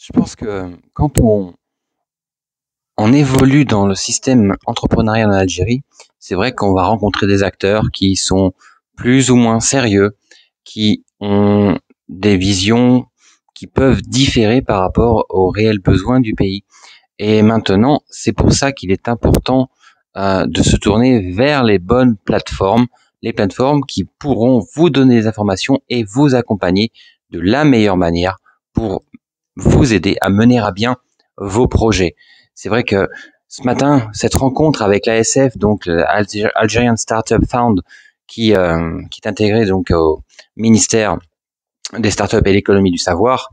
Je pense que quand on évolue dans le système entrepreneurial en Algérie, c'est vrai qu'on va rencontrer des acteurs qui sont plus ou moins sérieux, qui ont des visions qui peuvent différer par rapport aux réels besoins du pays. Et maintenant, c'est pour ça qu'il est important de se tourner vers les plateformes qui pourront vous donner des informations et vous accompagner de la meilleure manière pour vous aider à mener à bien vos projets. C'est vrai que ce matin, cette rencontre avec l'ASF, donc l'Algerian Startup Fund, qui est intégré donc au ministère des startups et l'économie du savoir,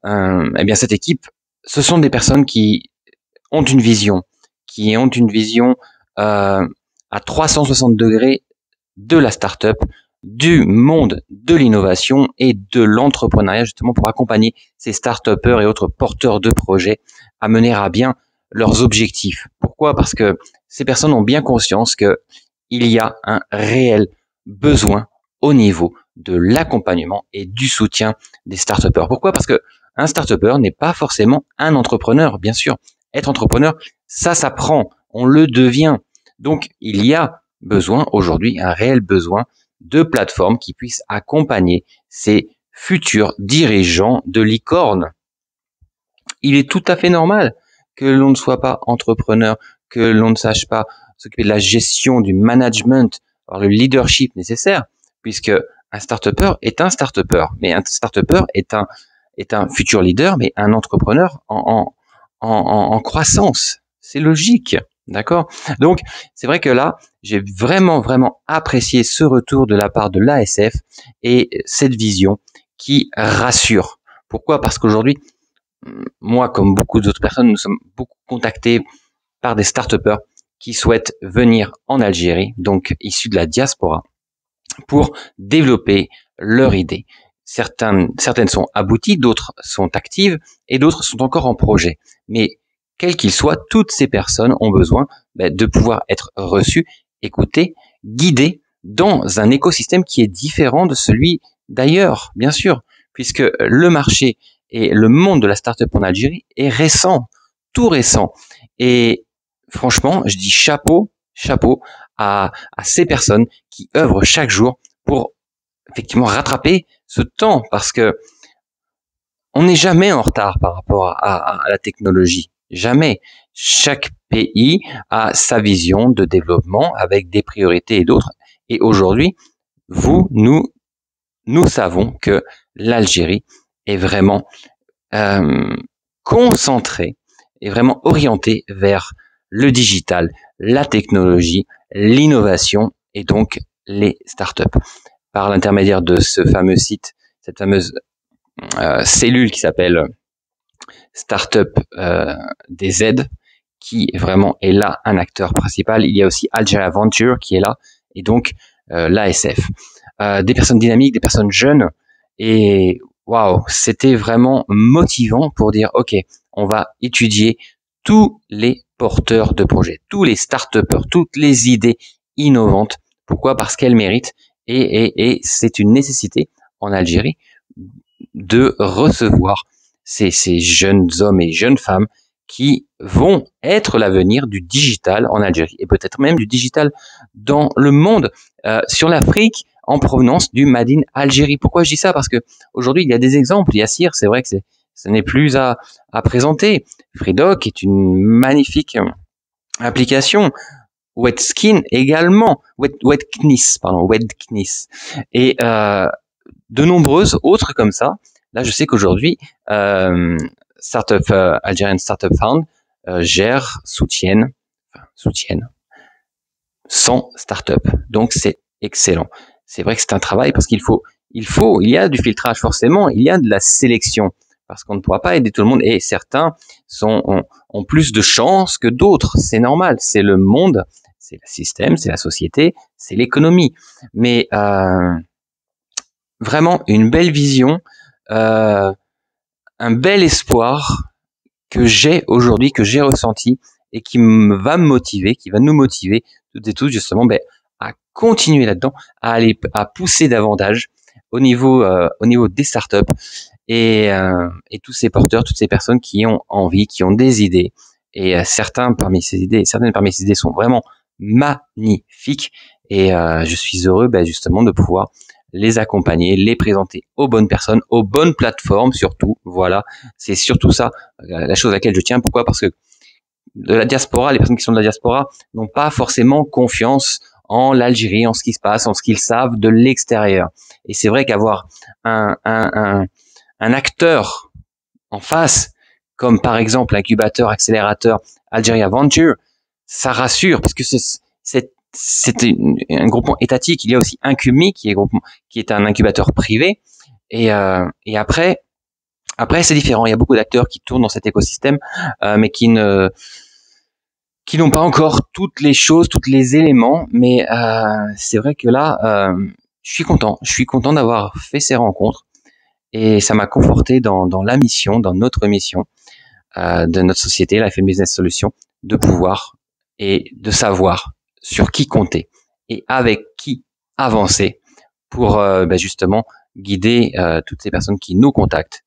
eh bien cette équipe, ce sont des personnes ont une vision, qui ont une vision à 360 degrés de la startup, du monde de l'innovation et de l'entrepreneuriat, justement pour accompagner ces start-upers et autres porteurs de projets à mener à bien leurs objectifs. Pourquoi? Parce que ces personnes ont bien conscience qu'il y a un réel besoin au niveau de l'accompagnement et du soutien des start-upers. Pourquoi? Parce que un start-upper n'est pas forcément un entrepreneur, bien sûr. Être entrepreneur, ça s'apprend, on le devient. Donc, il y a besoin aujourd'hui, un réel besoin de plateformes qui puissent accompagner ces futurs dirigeants de licorne. Il est tout à fait normal que l'on ne soit pas entrepreneur, que l'on ne sache pas s'occuper de la gestion, du management, avoir le leadership nécessaire, puisque un start-upper est un start-upper, mais un start-upper est un futur leader, mais un entrepreneur en croissance. C'est logique, d'accord? Donc, c'est vrai que là, j'ai vraiment apprécié ce retour de la part de l'ASF et cette vision qui rassure. Pourquoi? Parce qu'aujourd'hui, moi, comme beaucoup d'autres personnes, nous sommes beaucoup contactés par des start-upers qui souhaitent venir en Algérie, donc issus de la diaspora, pour développer leur idée. Certaines sont abouties, d'autres sont actives et d'autres sont encore en projet. Mais quel qu'il soit, toutes ces personnes ont besoin de pouvoir être reçues, écoutées, guidées dans un écosystème qui est différent de celui d'ailleurs, bien sûr, puisque le marché et le monde de la start-up en Algérie est récent, tout récent. Et franchement, je dis chapeau à ces personnes qui œuvrent chaque jour pour effectivement rattraper ce temps, parce que on n'est jamais en retard par rapport à la technologie. Jamais. Chaque pays a sa vision de développement avec des priorités et d'autres. Et aujourd'hui, nous savons que l'Algérie est vraiment concentrée et vraiment orientée vers le digital, la technologie, l'innovation et donc les startups. Par l'intermédiaire de ce fameux site, cette fameuse cellule qui s'appelle Startup DZ, qui vraiment est là un acteur principal. Il y a aussi Algeria Venture qui est là, et donc l'ASF. Des personnes dynamiques, des personnes jeunes, et waouh, c'était vraiment motivant pour dire ok, on va étudier tous les porteurs de projets, tous les start-upers, toutes les idées innovantes. Pourquoi? Parce qu'elles méritent, et c'est une nécessité en Algérie de recevoir ces jeunes hommes et jeunes femmes qui vont être l'avenir du digital en Algérie et peut-être même du digital dans le monde, sur l'Afrique en provenance du Made in Algérie. Pourquoi je dis ça? Parce que aujourd'hui il y a des exemples. Yassir, c'est vrai que ce n'est plus à présenter. Freedoc est une magnifique application. Wetskin également, Wetknis, et de nombreuses autres comme ça. Là, je sais qu'aujourd'hui, Algerian Startup Fund soutiennent 100 startups. Donc, c'est excellent. C'est vrai que c'est un travail parce il y a du filtrage forcément, il y a de la sélection parce qu'on ne pourra pas aider tout le monde et certains ont plus de chance que d'autres. C'est normal, c'est le monde, c'est le système, c'est la société, c'est l'économie. Mais vraiment une belle vision, un bel espoir que j'ai aujourd'hui, que j'ai ressenti et qui va me motiver, qui va nous motiver toutes et tous justement à continuer là-dedans, à pousser davantage au niveau des startups et tous ces porteurs, toutes ces personnes qui ont envie, qui ont des idées. Et certaines parmi ces idées sont vraiment magnifiques. Et je suis heureux justement de pouvoir les accompagner, les présenter aux bonnes personnes, aux bonnes plateformes surtout. Voilà, c'est surtout ça la chose à laquelle je tiens. Pourquoi? Parce que de la diaspora, les personnes qui sont de la diaspora n'ont pas forcément confiance en l'Algérie, en ce qui se passe, en ce qu'ils savent de l'extérieur. Et c'est vrai qu'avoir un acteur en face, comme par exemple l'incubateur, accélérateur Algeria Venture, ça rassure parce que c'est un groupement étatique. Il y a aussi Incumi qui est un incubateur privé. Et après c'est différent. Il y a beaucoup d'acteurs qui tournent dans cet écosystème, mais qui n'ont pas encore toutes les choses, tous les éléments. Mais c'est vrai que là, je suis content d'avoir fait ces rencontres. Et ça m'a conforté dans la mission, dans notre mission de notre société, la FM Business Solutions, de pouvoir et de savoir sur qui compter et avec qui avancer pour justement guider toutes ces personnes qui nous contactent.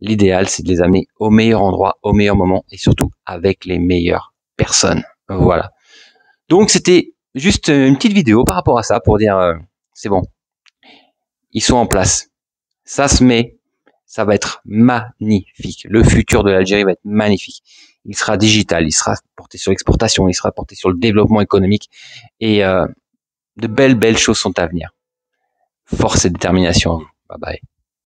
L'idéal, c'est de les amener au meilleur endroit, au meilleur moment et surtout avec les meilleures personnes. Voilà. Donc c'était juste une petite vidéo par rapport à ça pour dire c'est bon, ils sont en place. Ça se met, ça va être magnifique. Le futur de l'Algérie va être magnifique. Il sera digital, il sera porté sur l'exportation, il sera porté sur le développement économique et de belles choses sont à venir. Force et détermination. Bye bye.